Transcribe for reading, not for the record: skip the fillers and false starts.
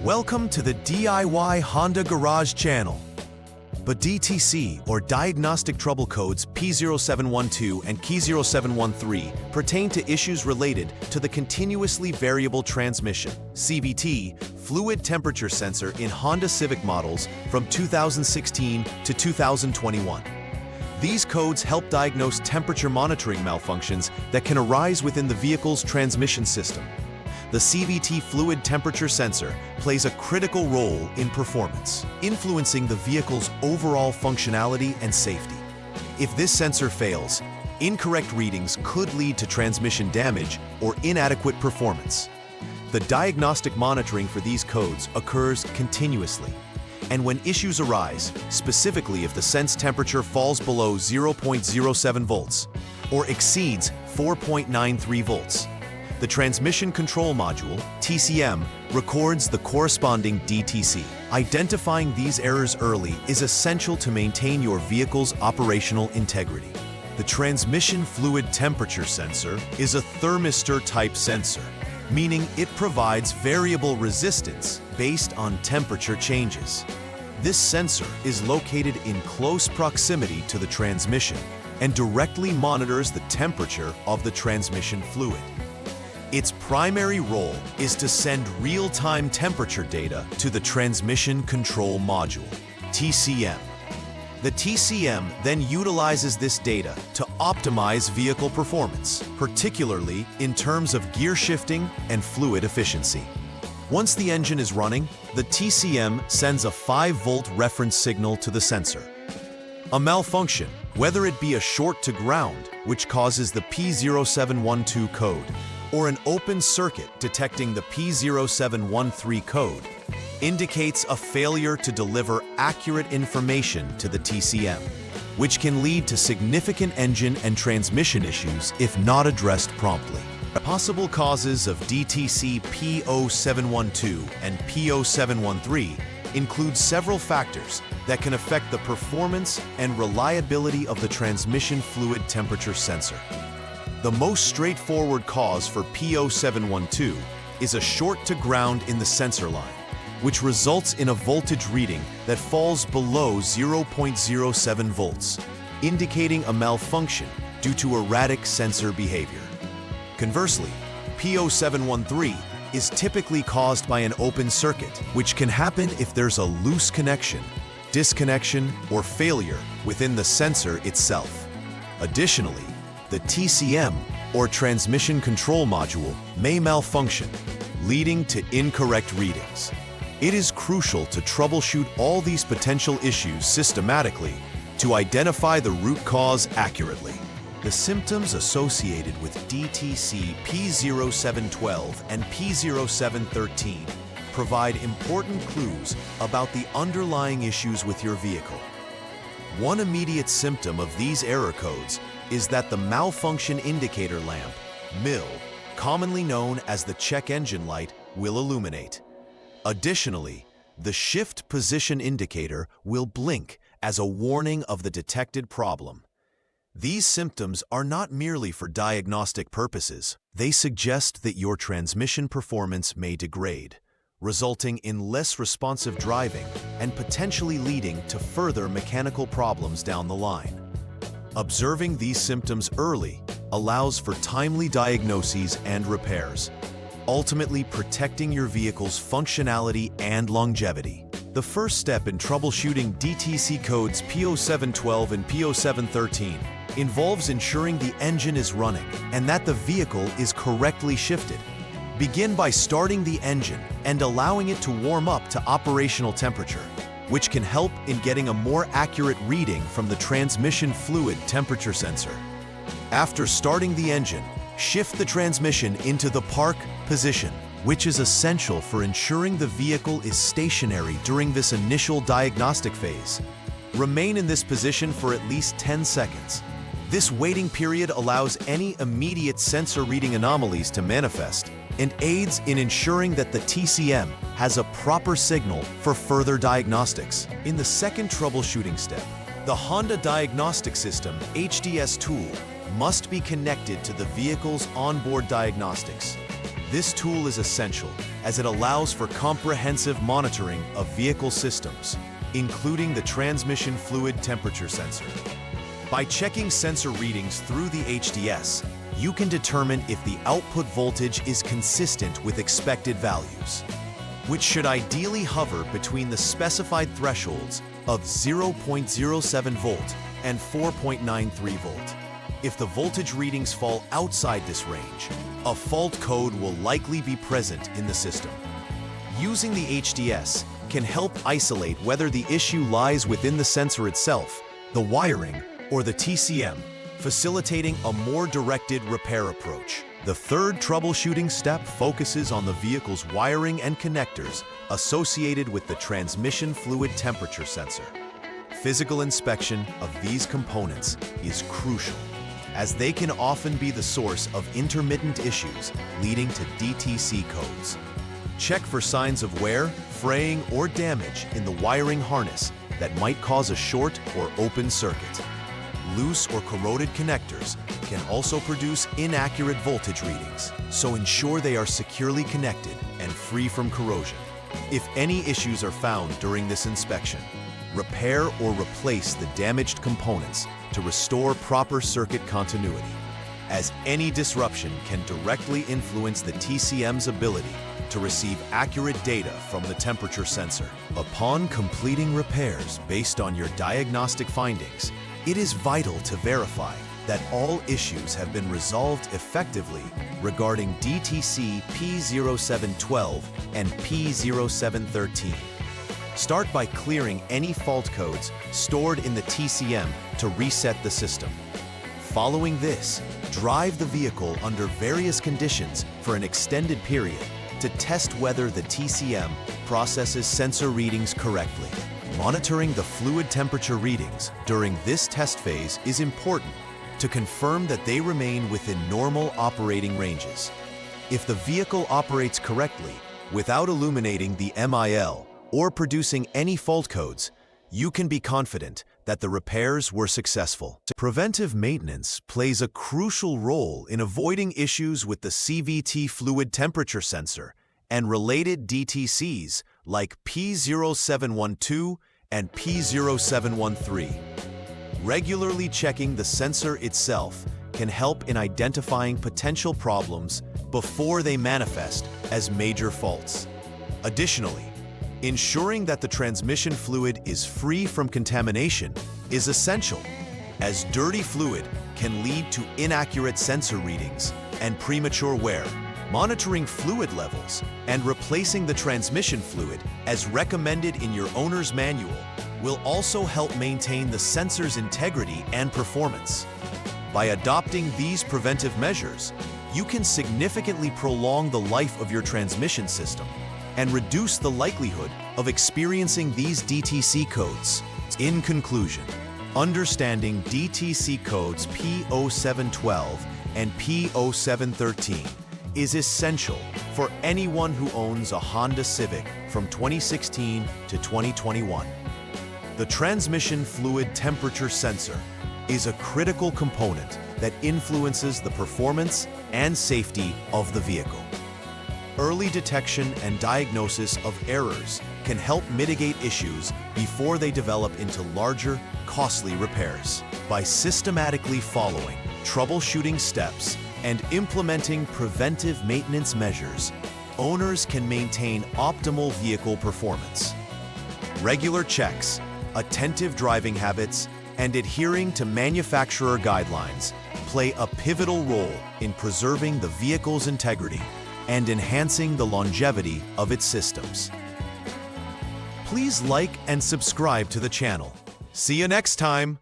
Welcome to the DIY Honda Garage channel. But DTC, or Diagnostic Trouble Codes P0712 and P0713, pertain to issues related to the Continuously Variable Transmission (CVT) fluid temperature sensor in Honda Civic models from 2016 to 2021. These codes help diagnose temperature monitoring malfunctions that can arise within the vehicle's transmission system. The CVT fluid temperature sensor plays a critical role in performance, influencing the vehicle's overall functionality and safety. If this sensor fails, incorrect readings could lead to transmission damage or inadequate performance. The diagnostic monitoring for these codes occurs continuously, and when issues arise, specifically if the sense temperature falls below 0.07 volts or exceeds 4.93 volts, the Transmission Control Module, TCM, records the corresponding DTC. Identifying these errors early is essential to maintain your vehicle's operational integrity. The transmission fluid temperature sensor is a thermistor-type sensor, meaning it provides variable resistance based on temperature changes. This sensor is located in close proximity to the transmission and directly monitors the temperature of the transmission fluid. Its primary role is to send real-time temperature data to the Transmission Control Module, TCM. The TCM then utilizes this data to optimize vehicle performance, particularly in terms of gear shifting and fluid efficiency. Once the engine is running, the TCM sends a 5-volt reference signal to the sensor. A malfunction, whether it be a short to ground, which causes the P0712 code, or an open circuit detecting the P0713 code, indicates a failure to deliver accurate information to the TCM, which can lead to significant engine and transmission issues if not addressed promptly. Possible causes of DTC P0712 and P0713 include several factors that can affect the performance and reliability of the transmission fluid temperature sensor. The most straightforward cause for P0712 is a short to ground in the sensor line, which results in a voltage reading that falls below 0.07 volts, indicating a malfunction due to erratic sensor behavior. Conversely, P0713 is typically caused by an open circuit, which can happen if there's a loose connection, disconnection, or failure within the sensor itself. Additionally, the TCM, or Transmission Control Module, may malfunction, leading to incorrect readings. It is crucial to troubleshoot all these potential issues systematically to identify the root cause accurately. The symptoms associated with DTC P0712 and P0713 provide important clues about the underlying issues with your vehicle. One immediate symptom of these error codes is that the malfunction indicator lamp, MIL, commonly known as the check engine light, will illuminate. Additionally, the shift position indicator will blink as a warning of the detected problem. These symptoms are not merely for diagnostic purposes. They suggest that your transmission performance may degrade, resulting in less responsive driving and potentially leading to further mechanical problems down the line. Observing these symptoms early allows for timely diagnoses and repairs, ultimately protecting your vehicle's functionality and longevity. The first step in troubleshooting DTC codes P0712 and P0713 involves ensuring the engine is running and that the vehicle is correctly shifted. Begin by starting the engine and allowing it to warm up to operational temperature, which can help in getting a more accurate reading from the transmission fluid temperature sensor. After starting the engine, shift the transmission into the park position, which is essential for ensuring the vehicle is stationary during this initial diagnostic phase. Remain in this position for at least 10 seconds. This waiting period allows any immediate sensor reading anomalies to manifest and aids in ensuring that the TCM has a proper signal for further diagnostics. In the second troubleshooting step, the Honda Diagnostic System HDS tool must be connected to the vehicle's onboard diagnostics. This tool is essential as it allows for comprehensive monitoring of vehicle systems, including the transmission fluid temperature sensor. By checking sensor readings through the HDS, you can determine if the output voltage is consistent with expected values, which should ideally hover between the specified thresholds of 0.07 volt and 4.93 volt. If the voltage readings fall outside this range, a fault code will likely be present in the system. Using the HDS can help isolate whether the issue lies within the sensor itself, the wiring, or the TCM, facilitating a more directed repair approach. The third troubleshooting step focuses on the vehicle's wiring and connectors associated with the transmission fluid temperature sensor. Physical inspection of these components is crucial, as they can often be the source of intermittent issues leading to DTC codes. Check for signs of wear, fraying, or damage in the wiring harness that might cause a short or open circuit. Loose or corroded connectors can also produce inaccurate voltage readings, so ensure they are securely connected and free from corrosion. If any issues are found during this inspection, repair or replace the damaged components to restore proper circuit continuity, as any disruption can directly influence the TCM's ability to receive accurate data from the temperature sensor. Upon completing repairs based on your diagnostic findings, it is vital to verify that all issues have been resolved effectively regarding DTC P0712 and P0713. Start by clearing any fault codes stored in the TCM to reset the system. Following this, drive the vehicle under various conditions for an extended period to test whether the TCM processes sensor readings correctly. Monitoring the fluid temperature readings during this test phase is important to confirm that they remain within normal operating ranges. If the vehicle operates correctly without illuminating the MIL or producing any fault codes, you can be confident that the repairs were successful. Preventive maintenance plays a crucial role in avoiding issues with the CVT fluid temperature sensor and related DTCs like P0712 and P0713. Regularly checking the sensor itself can help in identifying potential problems before they manifest as major faults. Additionally, ensuring that the transmission fluid is free from contamination is essential, as dirty fluid can lead to inaccurate sensor readings and premature wear. Monitoring fluid levels and replacing the transmission fluid as recommended in your owner's manual will also help maintain the sensor's integrity and performance. By adopting these preventive measures, you can significantly prolong the life of your transmission system and reduce the likelihood of experiencing these DTC codes. In conclusion, understanding DTC codes P0712 and P0713 is essential for anyone who owns a Honda Civic from 2016 to 2021. The transmission fluid temperature sensor is a critical component that influences the performance and safety of the vehicle. Early detection and diagnosis of errors can help mitigate issues before they develop into larger, costly repairs. By systematically following troubleshooting steps and implementing preventive maintenance measures, owners can maintain optimal vehicle performance. Regular checks, attentive driving habits, and adhering to manufacturer guidelines play a pivotal role in preserving the vehicle's integrity and enhancing the longevity of its systems. Please like and subscribe to the channel. See you next time!